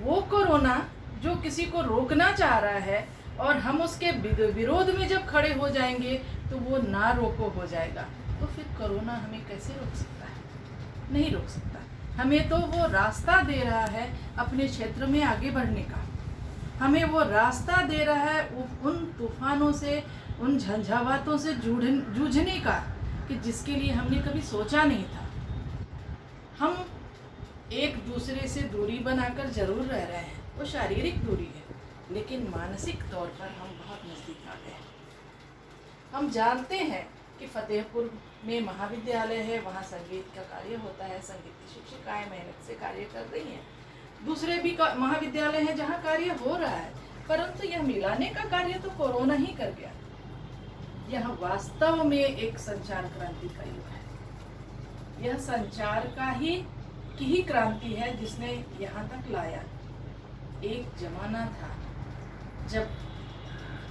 वो कोरोना जो किसी को रोकना चाह रहा है और हम उसके विरोध में जब खड़े हो जाएंगे तो वो ना रोको हो जाएगा, तो फिर कोरोना हमें कैसे रोक सकता है? नहीं रोक सकता। हमें तो वो रास्ता दे रहा है अपने क्षेत्र में आगे बढ़ने का, हमें वो रास्ता दे रहा है उन तूफानों से, उन झंझावातों से जूझने का कि जिसके लिए हमने कभी सोचा नहीं था। हम एक दूसरे से दूरी बनाकर जरूर रह रहे हैं, वो शारीरिक दूरी है, लेकिन मानसिक तौर पर हम बहुत नज़दीक आ गए हैं। हम जानते हैं कि फतेहपुर में महाविद्यालय है, वहाँ संगीत का कार्य होता है, संगीत की शिक्षिकाएं मेहनत से कार्य कर रही हैं। दूसरे भी महाविद्यालय हैं जहाँ कार्य हो रहा है, परंतु यह मिलाने का कार्य तो कोरोना ही कर गया। यह वास्तव में एक संचार क्रांति का युग है। यह संचार की ही क्रांति है जिसने यहाँ तक लाया। एक जमाना था जब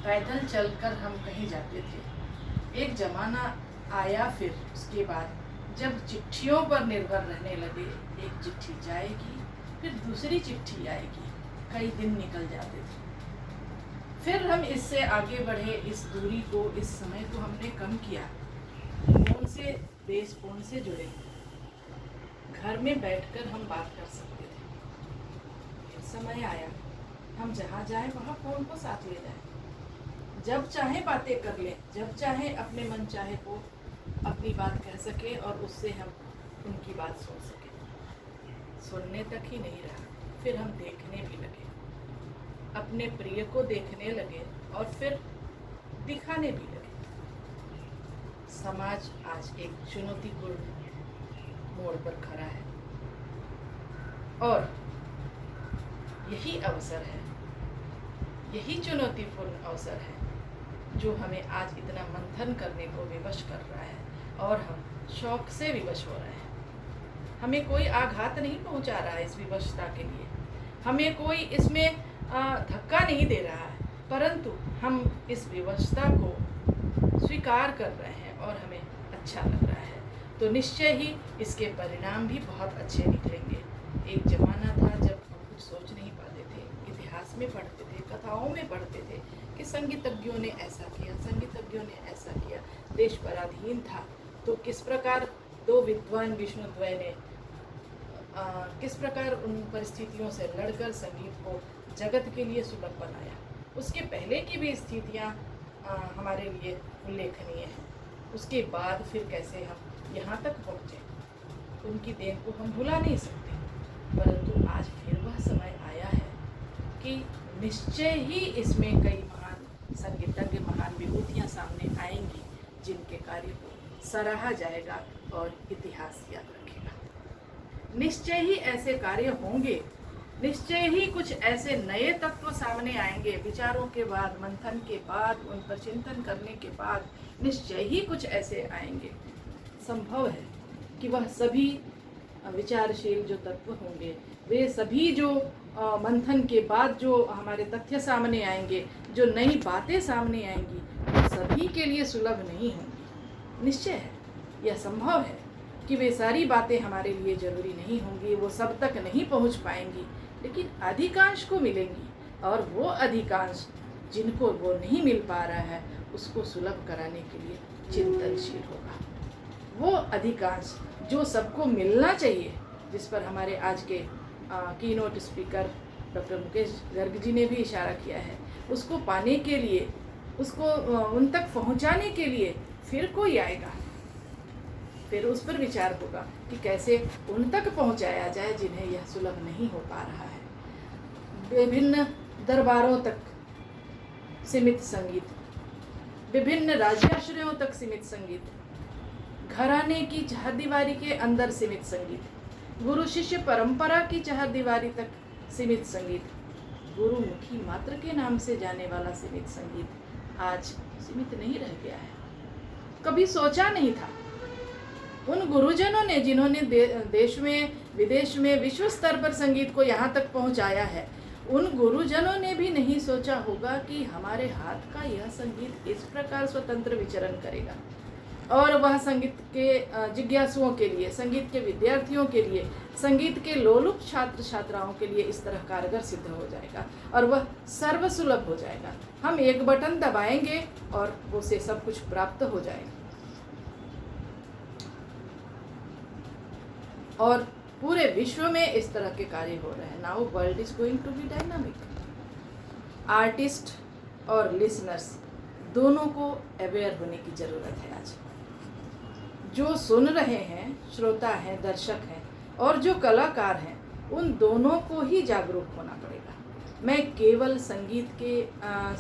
पैदल चलकर हम कहीं जाते थे, एक जमाना आया फिर उसके बाद जब चिट्ठियों पर निर्भर रहने लगे। एक चिट्ठी जाएगी, फिर दूसरी चिट्ठी आएगी, कई दिन निकल जाते थे। फिर हम इससे आगे बढ़े, इस दूरी को, इस समय को हमने कम किया। फोन से, देश फोन से जुड़े, घर में बैठकर हम बात कर सकते थे। फिर समय आया हम जहाँ जाएं वहाँ फोन को साथ ले जाएं, जब चाहे बातें कर लें, जब चाहे अपने मन चाहे को अपनी बात कह सके और उससे हम उनकी बात सुन सके। सुनने तक ही नहीं रहा, फिर हम देखने भी लगे, अपने प्रिय को देखने लगे और फिर दिखाने भी लगे। समाज आज एक चुनौतीपूर्ण मोड़ पर खड़ा है और यही अवसर है, यही चुनौतीपूर्ण अवसर है जो हमें आज इतना मंथन करने को विवश कर रहा है और हम शौक से विवश हो रहे हैं। हमें कोई आघात नहीं पहुंचा रहा है इस विवशता के लिए, हमें कोई इसमें धक्का नहीं दे रहा है, परंतु हम इस विवशता को स्वीकार कर रहे हैं और हमें अच्छा लग रहा है। तो निश्चय ही इसके परिणाम भी बहुत अच्छे निकलेंगे। एक ज़माना था जब हम कुछ सोच नहीं पाते थे, इतिहास में पढ़ते थे, कथाओं में पढ़ते थे कि संगीतज्ञों ने ऐसा किया, संगीतज्ञों ने ऐसा किया, देश पराधीन था तो किस प्रकार दो विद्वान विष्णुद्वय ने किस प्रकार उन परिस्थितियों से लड़कर संगीत को जगत के लिए सुलभ बनाया। उसके पहले की भी स्थितियाँ हमारे लिए उल्लेखनीय हैं। उसके बाद फिर कैसे हम यहाँ तक पहुँचे, उनकी देन को हम भुला नहीं सकते। परंतु आज फिर वह समय आया है कि निश्चय ही इसमें कई महान संगीतज्ञ, महान विभूतियाँ सामने आएंगी जिनके कार्य को सराहा जाएगा और इतिहास याद रखेगा। निश्चय ही ऐसे कार्य होंगे, निश्चय ही कुछ ऐसे नए तत्व सामने आएंगे। विचारों के बाद, मंथन के बाद, उन पर चिंतन करने के बाद निश्चय ही कुछ ऐसे आएंगे। संभव है कि वह सभी विचारशील जो तत्व होंगे, वे सभी जो मंथन के बाद जो हमारे तथ्य सामने आएंगे, जो नई बातें सामने आएंगी, वो सभी के लिए सुलभ नहीं होंगी। निश्चय है, यह संभव है कि वे सारी बातें हमारे लिए ज़रूरी नहीं होंगी, वो सब तक नहीं पहुंच पाएंगी, लेकिन अधिकांश को मिलेंगी। और वो अधिकांश जिनको वो नहीं मिल पा रहा है, उसको सुलभ कराने के लिए चिंतनशील होगा। वो अधिकांश जो सबको मिलना चाहिए, जिस पर हमारे आज के keynote speaker doctor Mukesh Garg ji ने भी इशारा किया है, उसको पाने के लिए, उसको उन तक पहुंचाने के लिए फिर कोई आएगा, फिर उस पर विचार होगा कि कैसे उन तक पहुंचाया जाए जिन्हें यह सुलभ नहीं हो पा रहा है। विभिन्न दरबारों तक सीमित संगीत, विभिन्न राज्याश्रयों तक सीमित संगीत, घराने की चहारदीवारी के अंदर सीमित संगीत, गुरु शिष्य परंपरा की चहारदीवारी तक सीमित संगीत, गुरुमुखी मात्र के नाम से जाने वाला सीमित संगीत आज सीमित नहीं रह गया है। कभी सोचा नहीं था उन गुरुजनों ने जिन्होंने देश में, विदेश में, विश्व स्तर पर संगीत को यहाँ तक पहुँचाया है, उन गुरुजनों ने भी नहीं सोचा होगा कि हमारे हाथ का यह संगीत इस प्रकार स्वतंत्र विचरण करेगा और वह संगीत के जिज्ञासुओं के लिए, संगीत के विद्यार्थियों के लिए संगीत के लोलुप छात्र छात्राओं के लिए इस तरह कारगर सिद्ध हो जाएगा और वह सर्वसुलभ हो जाएगा। हम एक बटन दबाएंगे और उसे सब कुछ प्राप्त हो जाएगा। और पूरे विश्व में इस तरह के कार्य हो रहे हैं। Now world is going to be dynamic. Artist और लिसनर्स दोनों को अवेयर होने की ज़रूरत है। आज जो सुन रहे हैं, श्रोता हैं, दर्शक हैं और जो कलाकार हैं, उन दोनों को ही जागरूक होना पड़ेगा। मैं केवल संगीत के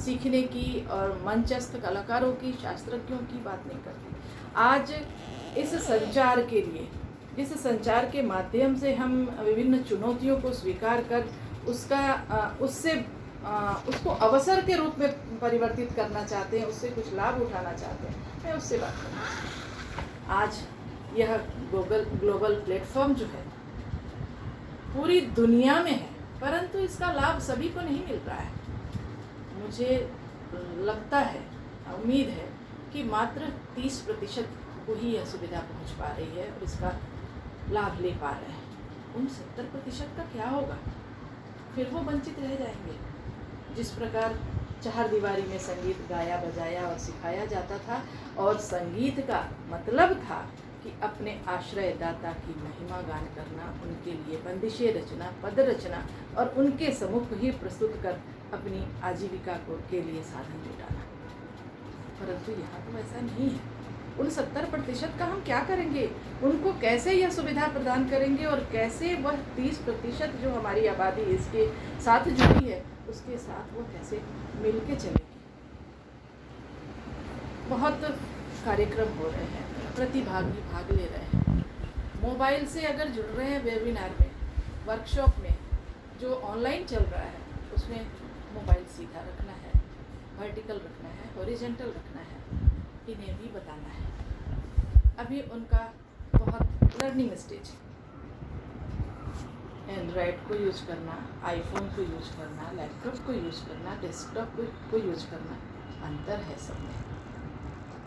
सीखने की और मंचस्थ कलाकारों की, शास्त्रज्ञों की बात नहीं करती। आज इस संचार के लिए, जिस संचार के माध्यम से हम विभिन्न चुनौतियों को स्वीकार कर उसको अवसर के रूप में परिवर्तित करना चाहते हैं, उससे कुछ लाभ उठाना चाहते हैं, मैं उससे बात करूँ। आज यह ग्लोबल प्लेटफॉर्म जो है पूरी दुनिया में है, परंतु इसका लाभ सभी को नहीं मिल रहा है। मुझे लगता है, उम्मीद है कि मात्र 30% को ही यह सुविधा पहुंच पा रही है और इसका लाभ ले पा रहे हैं। उन 70% का क्या होगा? फिर वो वंचित रह जाएंगे। जिस प्रकार चार दीवारी में संगीत गाया बजाया और सिखाया जाता था और संगीत का मतलब था कि अपने आश्रयदाता की महिमा गान करना, उनके लिए बंदिशें रचना, पद रचना और उनके सम्मुख ही प्रस्तुत कर अपनी आजीविका के लिए साधन जुटाना। परंतु यहाँ तो ऐसा नहीं है। उन 70% का हम क्या करेंगे? उनको कैसे यह सुविधा प्रदान करेंगे और कैसे वह 30% जो हमारी आबादी इसके साथ जुड़ी है, उसके साथ वो कैसे मिल के चलेगी? बहुत कार्यक्रम हो रहे हैं, प्रतिभागी भाग ले रहे हैं। मोबाइल से अगर जुड़ रहे हैं वेबिनार में, वर्कशॉप में, जो ऑनलाइन चल रहा है, उसमें मोबाइल सीधा रखना है, वर्टिकल रखना है, हॉरिजॉन्टल रखना है, इन्हें भी बताना है। अभी उनका बहुत लर्निंग स्टेज है। एंड्रॉयड को यूज करना, आईफोन को यूज करना, लैपटॉप को यूज करना, डेस्कटॉप को यूज करना, अंतर है सब में।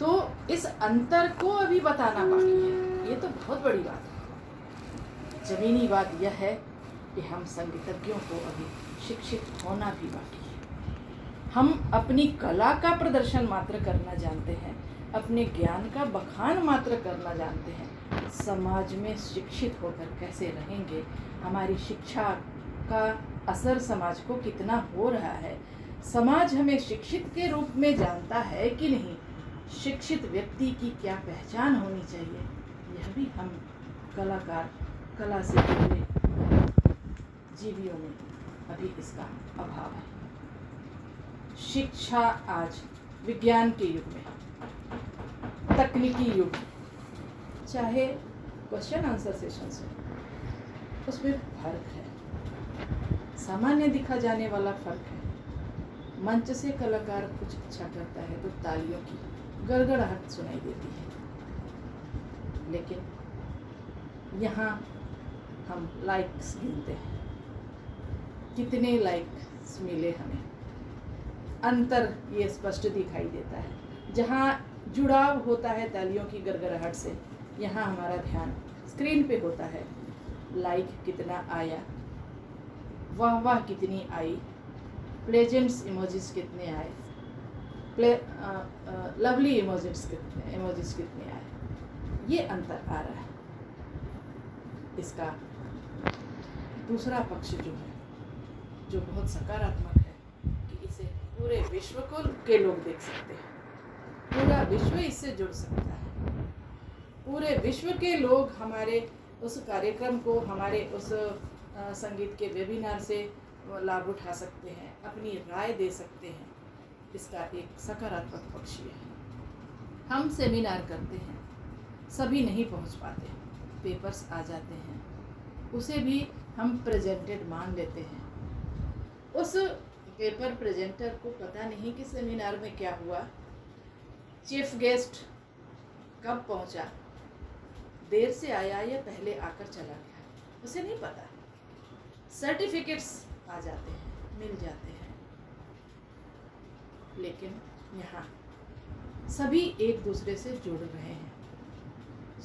तो इस अंतर को अभी बताना बाकी है। ये तो बहुत बड़ी बात है। ज़मीनी बात यह है कि हम संगीतज्ञों को अभी शिक्षित होना भी बाकी है। हम अपनी कला का प्रदर्शन मात्र करना जानते हैं, अपने ज्ञान का बखान मात्र करना जानते हैं। समाज में शिक्षित होकर कैसे रहेंगे, हमारी शिक्षा का असर समाज को कितना हो रहा है, समाज हमें शिक्षित के रूप में जानता है कि नहीं, शिक्षित व्यक्ति की क्या पहचान होनी चाहिए, यह भी हम कलाकार, कला से जुड़े जीवियों में अभी इसका अभाव है। शिक्षा आज विज्ञान के युग में, तकनीकी युग, चाहे क्वेश्चन आंसर सेशंस हो, उसमें फर्क है, सामान्य दिखा जाने वाला फर्क है। मंच से कलाकार कुछ अच्छा करता है तो तालियों की गड़गड़ाहट सुनाई देती है, लेकिन यहाँ हम लाइक्स गिनते हैं, कितने लाइक्स मिले हमें, अंतर ये स्पष्ट दिखाई देता है। जहाँ जुड़ाव होता है तालियों की गड़गड़ाहट से, यहाँ हमारा ध्यान स्क्रीन पे होता है। लाइक कितना आया, वाह वाह कितनी आई, प्लेजेंट्स इमोजीज कितने आए, लवली इमोजीज कितने आए, ये अंतर आ रहा है। इसका दूसरा पक्ष जो है, जो बहुत सकारात्मक है, कि इसे पूरे विश्व के लोग देख सकते हैं, पूरा विश्व इससे जुड़ सकता है, पूरे विश्व के लोग हमारे उस कार्यक्रम को, हमारे उस संगीत के वेबिनार से लाभ उठा सकते हैं, अपनी राय दे सकते हैं। इसका एक सकारात्मक पक्ष है। हम सेमिनार करते हैं, सभी नहीं पहुंच पाते, पेपर्स आ जाते हैं, उसे भी हम प्रेजेंटेड मान लेते हैं। उस पेपर प्रेजेंटर को पता नहीं कि सेमिनार में क्या हुआ, चीफ गेस्ट कब पहुंचा, देर से आया या पहले आकर चला गया, उसे नहीं पता। सर्टिफिकेट्स आ जाते हैं, मिल जाते हैं, लेकिन यहाँ सभी एक दूसरे से जुड़ रहे हैं।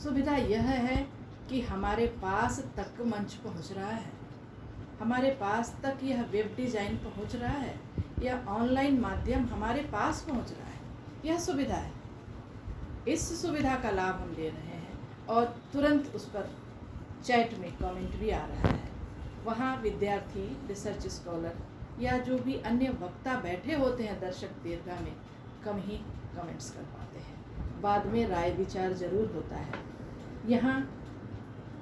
सुविधा यह है कि हमारे पास तक मंच पहुंच रहा है, हमारे पास तक यह वेब डिज़ाइन पहुंच रहा है, यह ऑनलाइन माध्यम हमारे पास पहुंच रहा है। यह सुविधा है, इस सुविधा का लाभ हम ले रहे हैं और तुरंत उस पर चैट में कमेंट भी आ रहा है। वहाँ विद्यार्थी, रिसर्च स्कॉलर या जो भी अन्य वक्ता बैठे होते हैं दर्शक दीर्घा में, कम ही कमेंट्स कर पाते हैं। बाद में राय विचार ज़रूर होता है। यहाँ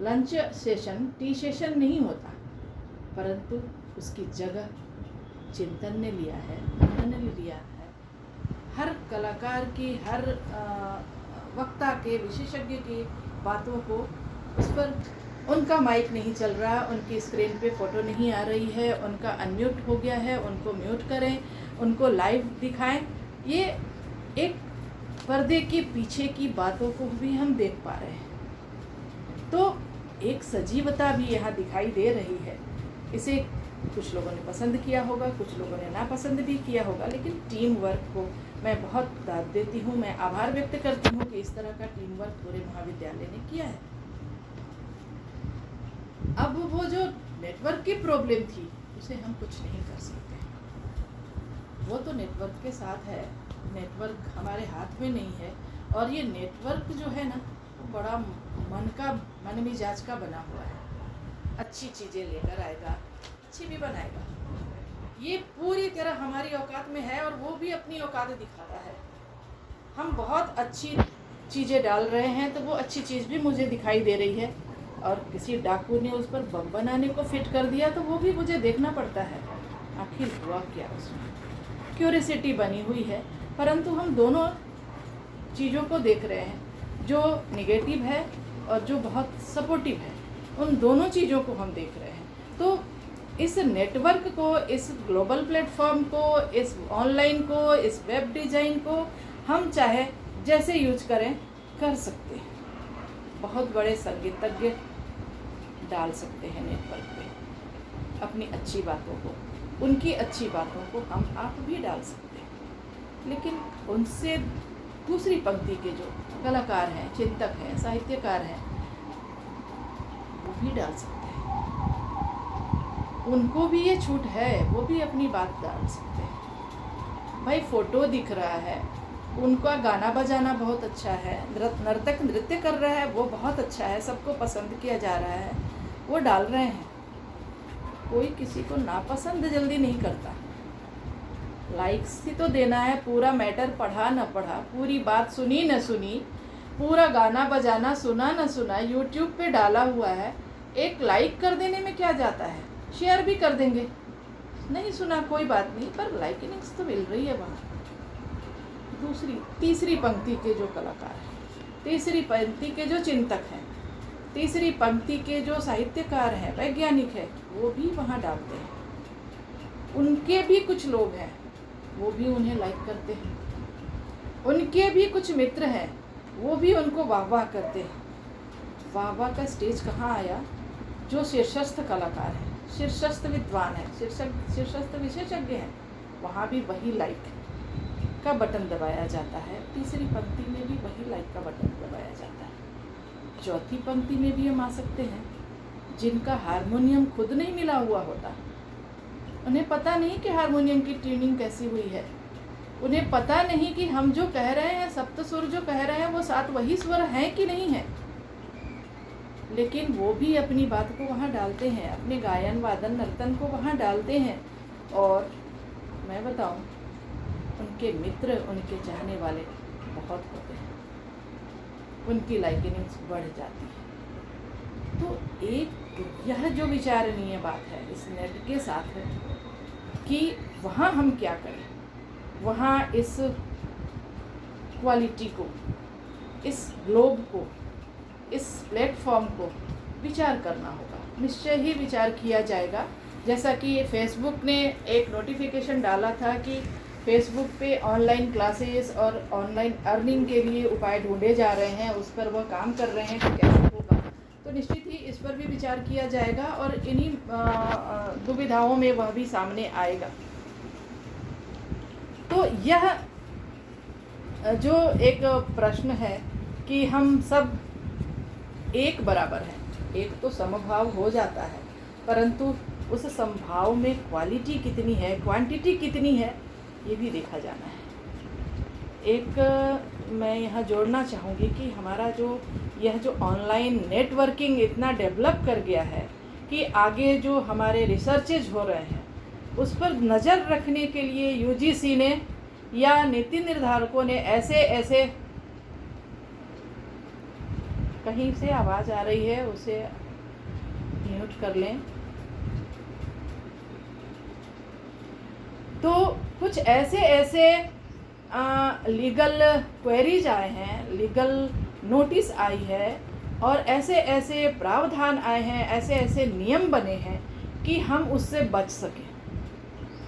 लंच सेशन, टी सेशन नहीं होता, परंतु उसकी जगह चिंतन ने लिया है, मनन ने लिया है। हर कलाकार की, हर वक्ता के, विशेषज्ञ की बातों को उस पर, उनका माइक नहीं चल रहा, उनकी स्क्रीन पे फ़ोटो नहीं आ रही है, उनका अनम्यूट हो गया है, उनको म्यूट करें, उनको लाइव दिखाएं। ये एक पर्दे के पीछे की बातों को भी हम देख पा रहे हैं। तो एक सजीवता भी यहाँ दिखाई दे रही है। इसे कुछ लोगों ने पसंद किया होगा, कुछ लोगों ने नापसंद भी किया होगा, लेकिन टीम वर्क को मैं बहुत दाद देती हूँ। मैं आभार व्यक्त करती हूँ कि इस तरह का टीम वर्क पूरे महाविद्यालय ने किया है। अब वो जो नेटवर्क की प्रॉब्लम थी, उसे हम कुछ नहीं कर सकते। वो तो नेटवर्क के साथ है, नेटवर्क हमारे हाथ में नहीं है। और ये नेटवर्क जो है ना, वो बड़ा मन मिजाज का बना हुआ है। अच्छी चीज़ें लेकर आएगा, अच्छी भी बनाएगा। ये पूरी तरह हमारी औकात में है और वो भी अपनी औकात दिखाता है। हम बहुत अच्छी चीज़ें डाल रहे हैं तो वो अच्छी चीज़ भी मुझे दिखाई दे रही है, और किसी डाकू ने उस पर बम बनाने को फिट कर दिया तो वो भी मुझे देखना पड़ता है आखिर हुआ क्या उसमें। क्यूरियोसिटी बनी हुई है, परंतु हम दोनों चीज़ों को देख रहे हैं, जो नेगेटिव है और जो बहुत सपोर्टिव है, उन दोनों चीज़ों को हम देख रहे हैं। तो इस नेटवर्क को, इस ग्लोबल प्लेटफॉर्म को, इस ऑनलाइन को, इस वेब डिज़ाइन को हम चाहे जैसे यूज करें, कर सकते हैं। बहुत बड़े संगीतज्ञ डाल सकते हैं नेटवर्क पे अपनी अच्छी बातों को, उनकी अच्छी बातों को हम आप भी डाल सकते हैं। लेकिन उनसे दूसरी पंक्ति के जो कलाकार हैं, चिंतक हैं, साहित्यकार हैं, वो भी डाल सकते हैं। उनको भी ये छूट है, वो भी अपनी बात डाल सकते हैं। भाई फ़ोटो दिख रहा है, उनका गाना बजाना बहुत अच्छा है, नर्तक नृत्य कर रहा है, वो बहुत अच्छा है, सबको पसंद किया जा रहा है, वो डाल रहे हैं। कोई किसी को नापसंद जल्दी नहीं करता। लाइक्स ही तो देना है, पूरा मैटर पढ़ा न पढ़ा, पूरी बात सुनी न सुनी, पूरा गाना बजाना सुना न सुना, यूट्यूब पे डाला हुआ है, एक लाइक कर देने में क्या जाता है, शेयर भी कर देंगे, नहीं सुना कोई बात नहीं, पर लाइकिंग्स तो मिल रही है वहाँ। तीसरी पंक्ति के जो कलाकार हैं, तीसरी पंक्ति के जो चिंतक हैं, तीसरी पंक्ति के जो साहित्यकार हैं, वैज्ञानिक हैं, वो भी वहाँ डालते हैं। उनके भी कुछ लोग हैं, वो भी उन्हें लाइक करते हैं। उनके भी कुछ मित्र हैं, वो भी उनको वाह वाह करते हैं। वाह वाह का स्टेज कहाँ आया? जो शीर्षस्थ कलाकार हैं, शीर्षस्थ विद्वान हैं, शीर्षस्थ विशेषज्ञ हैं, वहाँ भी वही लाइक का बटन दबाया जाता है। तीसरी पंक्ति में भी वही लाइक का बटन दबाया जाता है। चौथी पंक्ति में भी हम आ सकते हैं, जिनका हारमोनियम खुद नहीं मिला हुआ होता, उन्हें पता नहीं कि हारमोनियम की ट्यूनिंग कैसी हुई है, उन्हें पता नहीं कि हम जो कह रहे हैं, सप्त सुर जो कह रहे हैं, वो 7 वही स्वर हैं कि नहीं है, लेकिन वो भी अपनी बात को वहाँ डालते हैं, अपने गायन वादन नर्तन को वहाँ डालते हैं। और मैं बताऊँ, उनके मित्र, उनके चाहने वाले बहुत होते हैं, उनकी लाइकिंग्स बढ़ जाती है। तो एक यह जो विचारणीय बात है इस नेट के साथ है कि वहाँ हम क्या करें, वहाँ इस क्वालिटी को, इस ग्लोब को, इस प्लेटफॉर्म को विचार करना होगा। निश्चय ही विचार किया जाएगा। जैसा कि ये फेसबुक ने एक नोटिफिकेशन डाला था कि फेसबुक पे ऑनलाइन क्लासेस और ऑनलाइन अर्निंग के लिए उपाय ढूंढे जा रहे हैं, उस पर वह काम कर रहे हैं कि कैसे होगा। तो निश्चित ही इस पर भी विचार किया जाएगा और इन्हीं दुविधाओं में वह भी सामने आएगा। तो यह जो एक प्रश्न है कि हम सब एक बराबर हैं, एक तो समभाव हो जाता है, परंतु उस समभाव में क्वालिटी कितनी है, क्वांटिटी कितनी है, ये भी देखा जाना है। एक मैं यहाँ जोड़ना चाहूँगी कि हमारा यह जो ऑनलाइन नेटवर्किंग इतना डेवलप कर गया है कि आगे जो हमारे रिसर्चेज हो रहे हैं उस पर नज़र रखने के लिए यूजीसी ने या नीति निर्धारकों ने ऐसे कहीं से आवाज़ आ रही है, उसे म्यूट कर लें। तो कुछ ऐसे लीगल क्वेरीज आए हैं, लीगल नोटिस आई है और ऐसे प्रावधान आए हैं, ऐसे नियम बने हैं कि हम उससे बच सकें।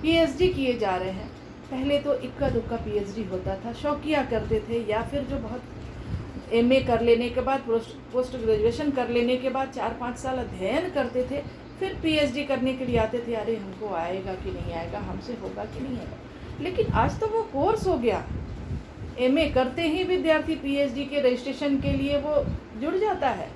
पीएचडी किए जा रहे हैं, पहले तो इक्का दुक्का पीएचडी होता था, शौकिया करते थे, या फिर जो बहुत एमए कर लेने के बाद, पोस्ट ग्रेजुएशन कर लेने के बाद 4-5 साल अध्ययन करते थे, फिर पीएचडी करने के लिए आते थे, अरे हमको आएगा कि नहीं आएगा, हमसे होगा कि नहीं होगा। लेकिन आज तो वो कोर्स हो गया, एमए करते ही विद्यार्थी पीएचडी के रजिस्ट्रेशन के लिए वो जुड़ जाता है।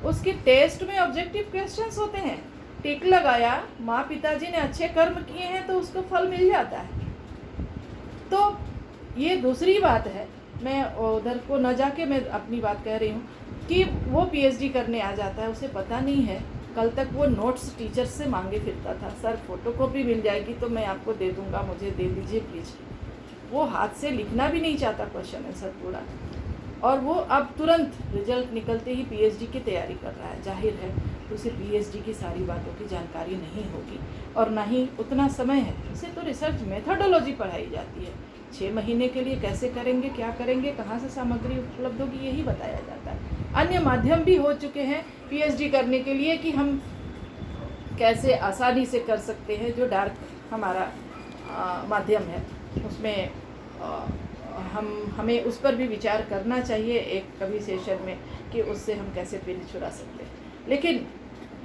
उसके टेस्ट में ऑब्जेक्टिव क्वेश्चंस होते हैं, टिक लगाया, माँ पिताजी ने अच्छे कर्म किए हैं तो उसको फल मिल जाता है। तो ये दूसरी बात है, मैं उधर को न जाके मैं अपनी बात कह रही हूँ कि वो पीएचडी करने आ जाता है, उसे पता नहीं है, कल तक वो नोट्स टीचर से मांगे फिरता था, सर फोटोकॉपी मिल जाएगी तो मैं आपको दे दूँगा, मुझे दे दीजिए प्लीज़। वो हाथ से लिखना भी नहीं चाहता क्वेश्चन आंसर पूरा, और वो अब तुरंत रिजल्ट निकलते ही पीएचडी की तैयारी कर रहा है। जाहिर है उसे पीएचडी की सारी बातों की जानकारी नहीं होगी और ना ही उतना समय है। उसे तो रिसर्च मेथोडोलॉजी पढ़ाई जाती है, 6 महीने के लिए कैसे करेंगे, क्या करेंगे, कहाँ से सामग्री उपलब्ध होगी, यही बताया जाता है। अन्य माध्यम भी हो चुके हैं पीएचडी करने के लिए कि हम कैसे आसानी से कर सकते हैं। जो डार्क हमारा माध्यम है उसमें हमें उस पर भी विचार करना चाहिए एक कभी सेशन में कि उससे हम कैसे पिन छुड़ा सकते हैं। लेकिन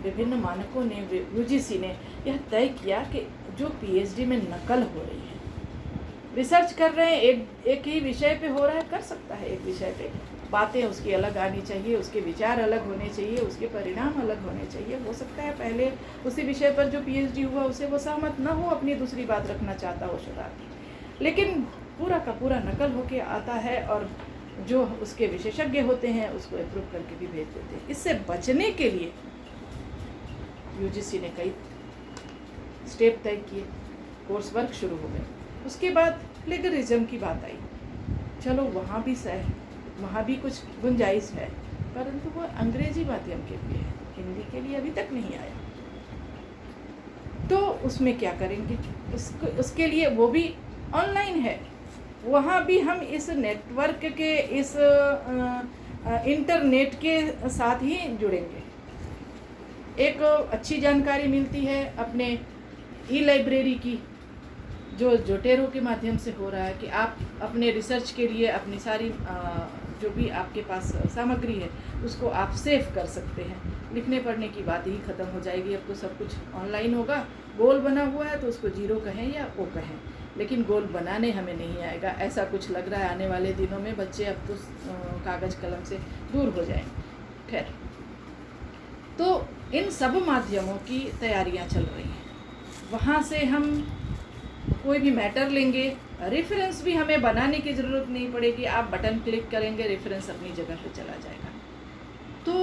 विभिन्न मानकों ने, यूजीसी ने यह तय किया कि जो पीएचडी में नकल हो रही है, रिसर्च कर रहे हैं, एक ही विषय पे हो रहा है, कर सकता है एक विषय पे, बातें उसकी अलग आनी चाहिए, उसके विचार अलग होने चाहिए, उसके परिणाम अलग होने चाहिए। हो सकता है पहले उसी विषय पर जो पीएचडी हुआ उसे वो सहमत न हो, अपनी दूसरी बात रखना चाहता हो शोधार्थी, लेकिन पूरा का पूरा नकल होके आता है और जो उसके विशेषज्ञ होते हैं उसको अप्रूव करके भी भेज देते हैं। इससे बचने के लिए यूजीसी ने कई स्टेप तय किए, कोर्स वर्क शुरू हो गए। उसके बाद प्लेगरिज्म की बात आई, चलो वहाँ भी कुछ गुंजाइश है, परंतु वो अंग्रेजी माध्यम के लिए है, हिंदी के लिए अभी तक नहीं आया। तो उसमें क्या करेंगे, उसके लिए वो भी ऑनलाइन है, वहाँ भी हम इस नेटवर्क के, इस इंटरनेट के साथ ही जुड़ेंगे। एक अच्छी जानकारी मिलती है अपने ई-लाइब्रेरी की, जो जोटेरो के माध्यम से हो रहा है कि आप अपने रिसर्च के लिए अपनी सारी जो भी आपके पास सामग्री है उसको आप सेव कर सकते हैं। लिखने पढ़ने की बात ही ख़त्म हो जाएगी, अब तो सब कुछ ऑनलाइन होगा। गोल बना हुआ है तो उसको जीरो कहें या ओ कहें, लेकिन गोल बनाने हमें नहीं आएगा, ऐसा कुछ लग रहा है। आने वाले दिनों में बच्चे अब तो कागज़ कलम से दूर हो जाएंगे। खैर, तो इन सब माध्यमों की तैयारियां चल रही हैं। वहाँ से हम कोई भी मैटर लेंगे, रेफरेंस भी हमें बनाने की ज़रूरत नहीं पड़ेगी, आप बटन क्लिक करेंगे, रेफरेंस अपनी जगह पे चला जाएगा। तो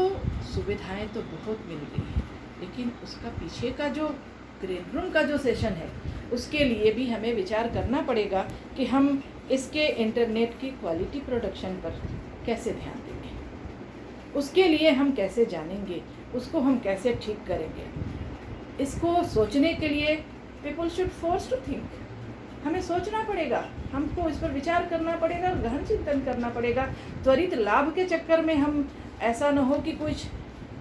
सुविधाएं तो बहुत मिल गई हैं, लेकिन उसका पीछे का जो ग्रीन रूम का जो सेशन है उसके लिए भी हमें विचार करना पड़ेगा कि हम इसके इंटरनेट की क्वालिटी प्रोडक्शन पर कैसे ध्यान देंगे, उसके लिए हम कैसे जानेंगे, उसको हम कैसे ठीक करेंगे। इसको सोचने के लिए people should force to think, हमें सोचना पड़ेगा, हमको इस पर विचार करना पड़ेगा, गहन चिंतन करना पड़ेगा। त्वरित लाभ के चक्कर में हम ऐसा न हो कि कुछ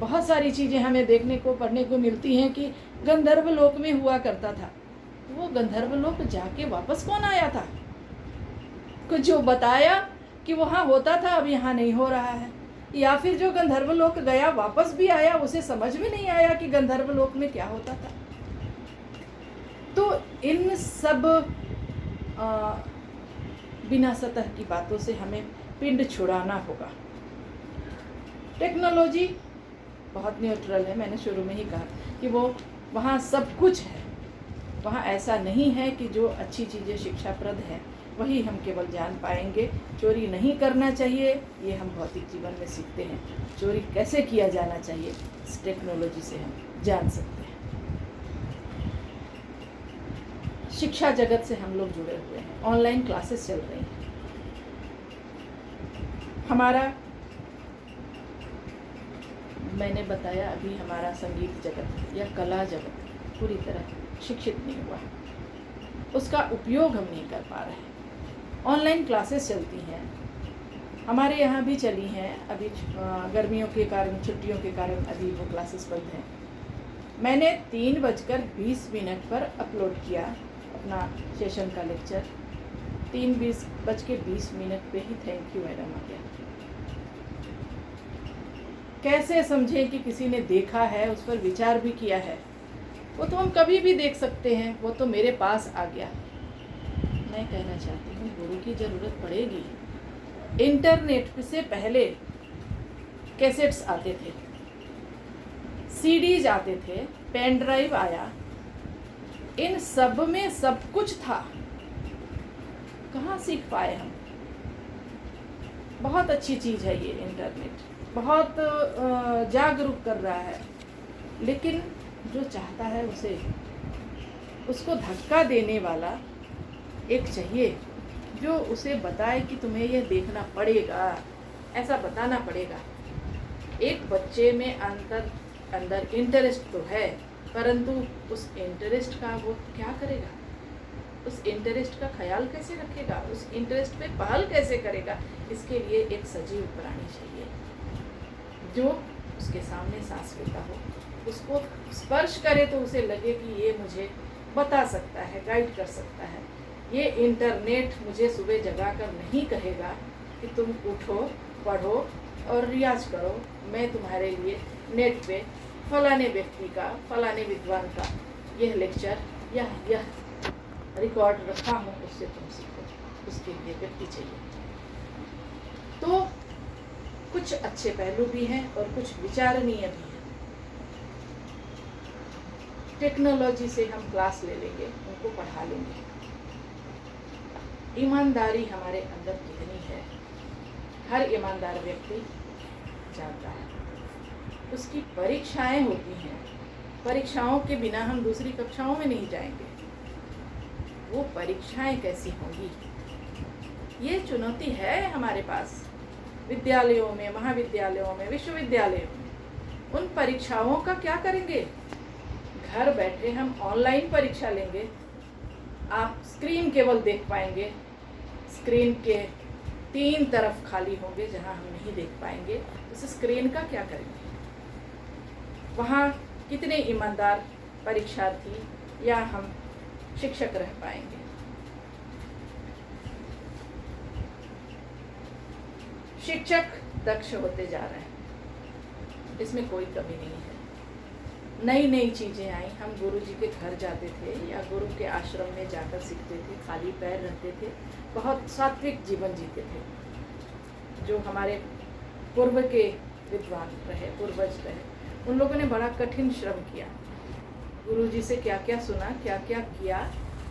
बहुत सारी चीज़ें हमें देखने को पढ़ने को मिलती हैं कि गंधर्व लोक में हुआ करता था, वो गंधर्व लोक जाके वापस कौन आया था, कुछ जो बताया कि वहाँ होता था अब यहाँ नहीं हो रहा है, या फिर जो गंधर्व लोक गया वापस भी आया, उसे समझ में नहीं आया कि गंधर्व लोक में क्या होता था। तो इन सब बिना सतह की बातों से हमें पिंड छुड़ाना होगा। टेक्नोलॉजी बहुत न्यूट्रल है, मैंने शुरू में ही कहा कि वो वहाँ सब कुछ है। वहाँ ऐसा नहीं है कि जो अच्छी चीज़ें शिक्षाप्रद हैं वही हम केवल जान पाएंगे। चोरी नहीं करना चाहिए, ये हम भौतिक जीवन में सीखते हैं। चोरी कैसे किया जाना चाहिए, इस टेक्नोलॉजी से हम जान सकते हैं। शिक्षा जगत से हम लोग जुड़े हुए हैं, ऑनलाइन क्लासेस चल रही हैं। हमारा, मैंने बताया अभी, हमारा संगीत जगत या कला जगत पूरी तरह शिक्षित नहीं हुआ, उसका उपयोग हम नहीं कर पा रहे। ऑनलाइन क्लासेस चलती हैं, हमारे यहाँ भी चली हैं। अभी गर्मियों के कारण, छुट्टियों के कारण अभी वो क्लासेस बंद हैं। मैंने 3:20 पर अपलोड किया अपना सेशन का लेक्चर। 3:20 पे ही थैंक यू मैडम आ गया। कैसे समझें कि किसी ने देखा है, उस पर विचार भी किया है? वो तो हम कभी भी देख सकते हैं, वो तो मेरे पास आ गया। मैं कहना चाहती हूँ गुरु की ज़रूरत पड़ेगी। इंटरनेट से पहले कैसेट्स आते थे, सीडीज आते थे, पेन ड्राइव आया, इन सब में सब कुछ था। कहाँ सीख पाए हम? बहुत अच्छी चीज़ है ये इंटरनेट, बहुत जागरूक कर रहा है, लेकिन जो चाहता है उसको धक्का देने वाला एक चाहिए, जो उसे बताए कि तुम्हें यह देखना पड़ेगा, ऐसा बताना पड़ेगा। एक बच्चे में अंदर इंटरेस्ट तो है, परंतु उस इंटरेस्ट का वो क्या करेगा, उस इंटरेस्ट का ख्याल कैसे रखेगा, उस इंटरेस्ट पे पहल कैसे करेगा? इसके लिए एक सजीव प्राणी चाहिए जो उसके सामने सांस लेता हो, उसको स्पर्श करे तो उसे लगे कि ये मुझे बता सकता है, गाइड कर सकता है। ये इंटरनेट मुझे सुबह जगा कर नहीं कहेगा कि तुम उठो, पढ़ो और रियाज करो, मैं तुम्हारे लिए नेट पे फलाने व्यक्ति का, फलाने विद्वान का यह लेक्चर या यह रिकॉर्ड रखा हूँ, उससे तुम सीखो। उसके लिए व्यक्ति चाहिए। तो कुछ अच्छे पहलू भी हैं और कुछ विचारणीय भी हैं। टेक्नोलॉजी से हम क्लास ले लेंगे, उनको पढ़ा लेंगे। ईमानदारी हमारे अंदर कितनी है, हर ईमानदार व्यक्ति जानता है। उसकी परीक्षाएं होती हैं, परीक्षाओं के बिना हम दूसरी कक्षाओं में नहीं जाएंगे। वो परीक्षाएं कैसी होंगी, ये चुनौती है हमारे पास। विद्यालयों में, महाविद्यालयों में, विश्वविद्यालयों में उन परीक्षाओं का क्या करेंगे? घर बैठे हम ऑनलाइन परीक्षा लेंगे, आप स्क्रीन केवल देख पाएंगे, स्क्रीन के 3 तरफ खाली होंगे जहां हम नहीं देख पाएंगे। उस स्क्रीन का क्या करेंगे? वहाँ कितने ईमानदार परीक्षार्थी या हम शिक्षक रह पाएंगे? शिक्षक दक्ष होते जा रहे हैं, इसमें कोई कमी नहीं है। नई नई चीज़ें आई। हम गुरु जी के घर जाते थे या गुरु के आश्रम में जाकर सीखते थे, खाली पैर रहते थे, बहुत सात्विक जीवन जीते थे। जो हमारे पूर्व के विद्वान रहे, पूर्वज रहे, उन लोगों ने बड़ा कठिन श्रम किया, गुरु जी से क्या क्या सुना, क्या क्या किया,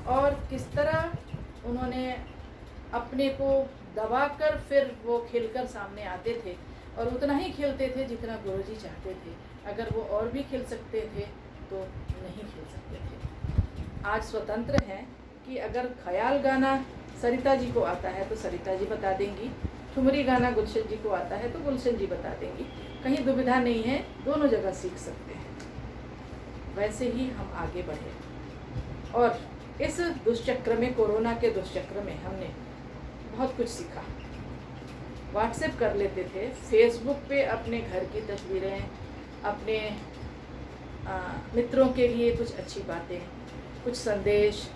और किस तरह उन्होंने अपने को दबाकर फिर वो खिलकर सामने आते थे, और उतना ही खिलते थे जितना गुरु जी चाहते थे। अगर वो और भी खिल सकते थे तो नहीं खिल सकते थे। आज स्वतंत्र हैं कि अगर ख्याल गाना सरिता जी को आता है तो सरिता जी बता देंगी, ठुमरी गाना गुलशन जी को आता है तो गुलशन जी बता देंगी। कहीं दुविधा नहीं है, दोनों जगह सीख सकते हैं। वैसे ही हम आगे बढ़े और इस दुष्चक्र में, कोरोना के दुष्चक्र में हमने बहुत कुछ सीखा। व्हाट्सएप कर लेते थे, फेसबुक पे अपने घर की तस्वीरें, अपने मित्रों के लिए कुछ अच्छी बातें, कुछ संदेश,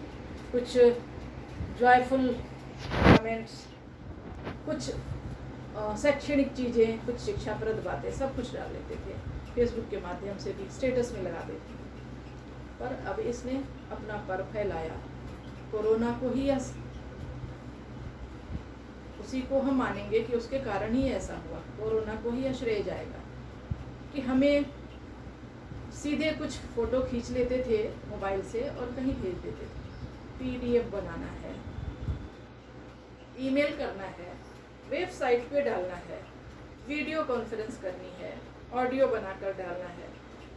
कुछ जॉयफुल कमेंट्स, कुछ शैक्षणिक चीज़ें, कुछ शिक्षाप्रद बातें, सब कुछ डाल लेते थे। फेसबुक के माध्यम से भी स्टेटस में लगा देते थे। पर अब इसने अपना पर फैलाया, कोरोना को ही उसी को हम मानेंगे कि उसके कारण ही ऐसा हुआ, कोरोना को ही श्रेय जाएगा। कि हमें सीधे कुछ फ़ोटो खींच लेते थे मोबाइल से और कहीं भेज देते थे, PDF बनाना है, ईमेल करना है, वेबसाइट पे डालना है, वीडियो कॉन्फ्रेंस करनी है, ऑडियो बनाकर डालना है,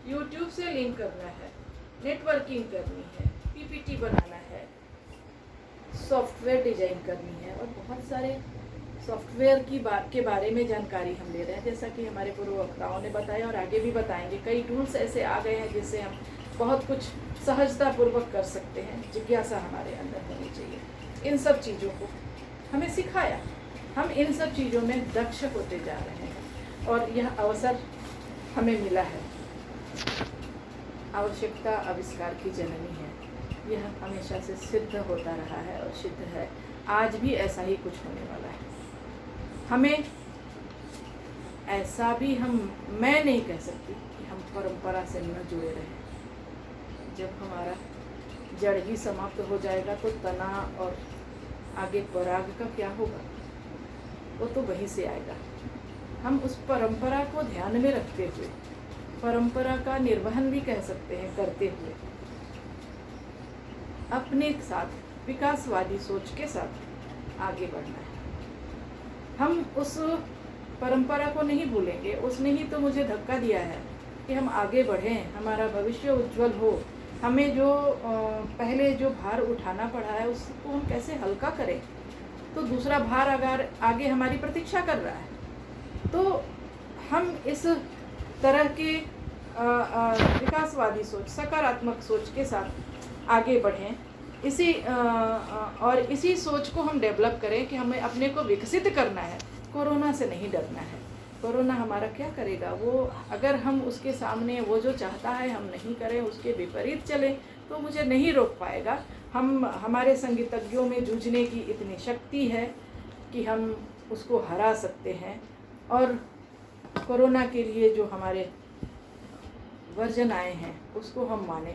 यूट्यूब से लिंक करना है, नेटवर्किंग करनी है, PPT बनाना है, सॉफ्टवेयर डिजाइन करनी है और बहुत सारे सॉफ्टवेयर के बारे में जानकारी हम ले रहे हैं। जैसा कि हमारे पूर्व वक्ताओं ने बताया और आगे भी बताएंगे, कई टूल्स ऐसे आ गए हैं जिससे हम बहुत कुछ सहजतापूर्वक कर सकते हैं। जिज्ञासा हमारे अंदर होनी चाहिए। इन सब चीज़ों को हमें सिखाया, हम इन सब चीज़ों में दक्ष होते जा रहे हैं और यह अवसर हमें मिला है। आवश्यकता आविष्कार की जननी है, यह हमेशा से सिद्ध होता रहा है और सिद्ध है। आज भी ऐसा ही कुछ होने वाला है। हमें ऐसा भी मैं नहीं कह सकती कि हम परंपरा से न जुड़े रहें। जब हमारा जड़ ही समाप्त हो जाएगा तो तना और आगे पराग का क्या होगा, वो तो वहीं से आएगा। हम उस परंपरा को ध्यान में रखते हुए, परंपरा का निर्वहन भी कह सकते हैं करते हुए, अपने साथ विकासवादी सोच के साथ आगे बढ़ना है। हम उस परंपरा को नहीं भूलेंगे। उसने ही तो मुझे धक्का दिया है कि हम आगे बढ़ें, हमारा भविष्य उज्जवल हो। हमें जो पहले जो भार उठाना पड़ा है उसको हम कैसे हल्का करें, तो दूसरा भार अगर आगे हमारी प्रतीक्षा कर रहा है। तो हम इस तरह के विकासवादी सोच, सकारात्मक सोच के साथ आगे बढ़ें। इसी सोच को हम डेवलप करें कि हमें अपने को विकसित करना है, कोरोना से नहीं डरना है। कोरोना हमारा क्या करेगा, वो अगर हम उसके सामने वो जो चाहता है हम नहीं करें, उसके विपरीत चलें, तो मुझे नहीं रोक पाएगा। हमारे संगीतज्ञों में जूझने की इतनी शक्ति है कि हम उसको हरा सकते हैं। और कोरोना के लिए जो हमारे वर्जन आए हैं उसको हम माने,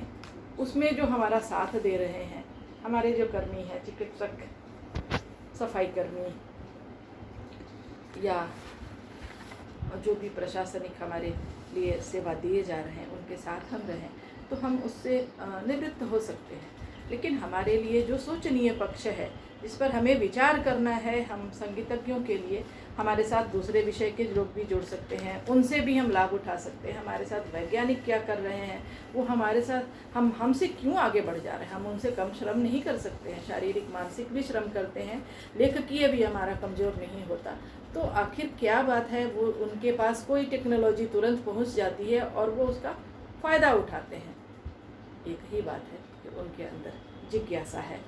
उसमें जो हमारा साथ दे रहे हैं हमारे जो कर्मी हैं, चिकित्सक, सफाई कर्मी या जो भी प्रशासनिक हमारे लिए सेवा दिए जा रहे हैं, उनके साथ हम रहें तो हम उससे निवृत्त हो सकते हैं। लेकिन हमारे लिए जो सोचनीय पक्ष है, जिस पर हमें विचार करना है, हम संगीतज्ञों के लिए हमारे साथ दूसरे विषय के लोग भी जुड़ सकते हैं, उनसे भी हम लाभ उठा सकते हैं। हमारे साथ वैज्ञानिक क्या कर रहे हैं, वो हमारे साथ हमसे क्यों आगे बढ़ जा रहे हैं। हम उनसे कम श्रम नहीं कर सकते हैं, शारीरिक मानसिक भी श्रम करते हैं, लेखकीय भी हमारा कमज़ोर नहीं होता। तो आखिर क्या बात है, वो उनके पास कोई टेक्नोलॉजी तुरंत पहुँच जाती है और वो उसका फ़ायदा उठाते हैं। एक ही बात है कि उनके अंदर जिज्ञासा है,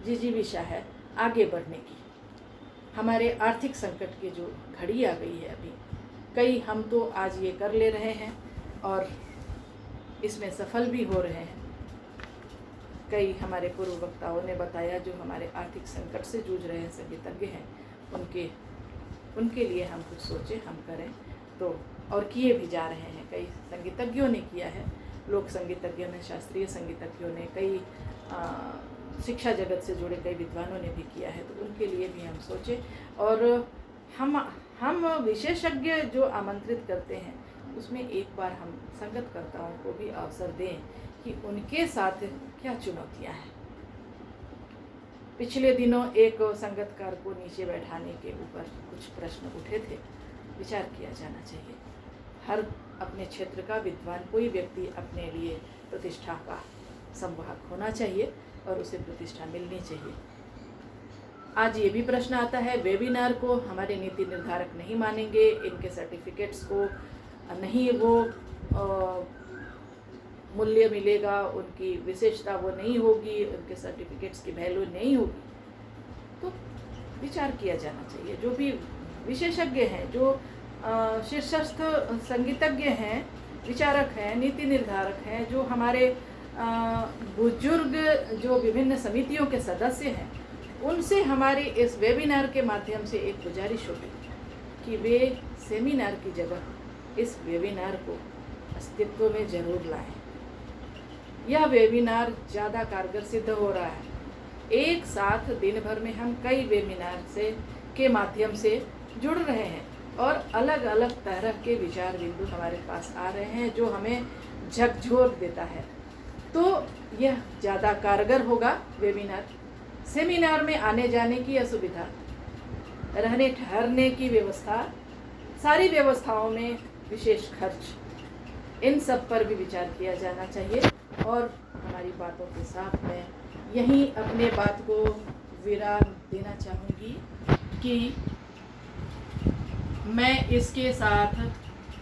जिजीविषा है आगे बढ़ने की। हमारे आर्थिक संकट की जो घड़ी आ गई है अभी, कई हम तो आज ये कर ले रहे हैं और इसमें सफल भी हो रहे हैं। कई हमारे पूर्व वक्ताओं ने बताया जो हमारे आर्थिक संकट से जूझ रहे हैं संगीतज्ञ हैं, उनके लिए हम कुछ सोचें, हम करें तो, और किए भी जा रहे हैं। कई संगीतज्ञों ने किया है, लोक संगीतज्ञों ने, शास्त्रीय संगीतज्ञों ने, कई शिक्षा जगत से जुड़े कई विद्वानों ने भी किया है। तो उनके लिए भी हम सोचें और हम विशेषज्ञ जो आमंत्रित करते हैं उसमें एक बार हम संगतकर्ताओं को भी अवसर दें कि उनके साथ क्या चुनौतियां हैं। पिछले दिनों एक संगतकार को नीचे बैठाने के ऊपर कुछ प्रश्न उठे थे, विचार किया जाना चाहिए। हर अपने क्षेत्र का विद्वान कोई व्यक्ति अपने लिए प्रतिष्ठा का संवाहक होना चाहिए और उसे प्रतिष्ठा मिलनी चाहिए। आज ये भी प्रश्न आता है, वेबिनार को हमारे नीति निर्धारक नहीं मानेंगे, इनके सर्टिफिकेट्स को नहीं वो मूल्य मिलेगा, उनकी विशेषता वो नहीं होगी, उनके सर्टिफिकेट्स की वैल्यू नहीं होगी। तो विचार किया जाना चाहिए। जो भी विशेषज्ञ हैं, जो शीर्षस्थ संगीतज्ञ हैं, विचारक हैं, नीति निर्धारक हैं, जो हमारे बुजुर्ग जो विभिन्न समितियों के सदस्य हैं, उनसे हमारी इस वेबिनार के माध्यम से एक गुजारिश होगी कि वे सेमिनार की जगह इस वेबिनार को अस्तित्व में ज़रूर लाएं। यह वेबिनार ज़्यादा कारगर सिद्ध हो रहा है। एक साथ दिन भर में हम कई वेबिनार से के माध्यम से जुड़ रहे हैं और अलग अलग तरह के विचार बिंदु हमारे पास आ रहे हैं जो हमें झकझोर देता है। तो यह ज़्यादा कारगर होगा वेबिनार। सेमिनार में आने जाने की असुविधा, रहने ठहरने की व्यवस्था, सारी व्यवस्थाओं में विशेष खर्च, इन सब पर भी विचार किया जाना चाहिए। और हमारी बातों के साथ मैं यहीं अपने बात को विराम देना चाहूँगी कि मैं इसके साथ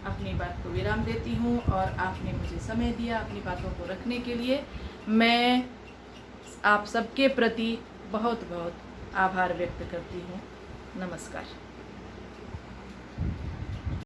अपनी बात को विराम देती हूँ और आपने मुझे समय दिया अपनी बातों को रखने के लिए। मैं आप सबके प्रति बहुत बहुत आभार व्यक्त करती हूँ। नमस्कार।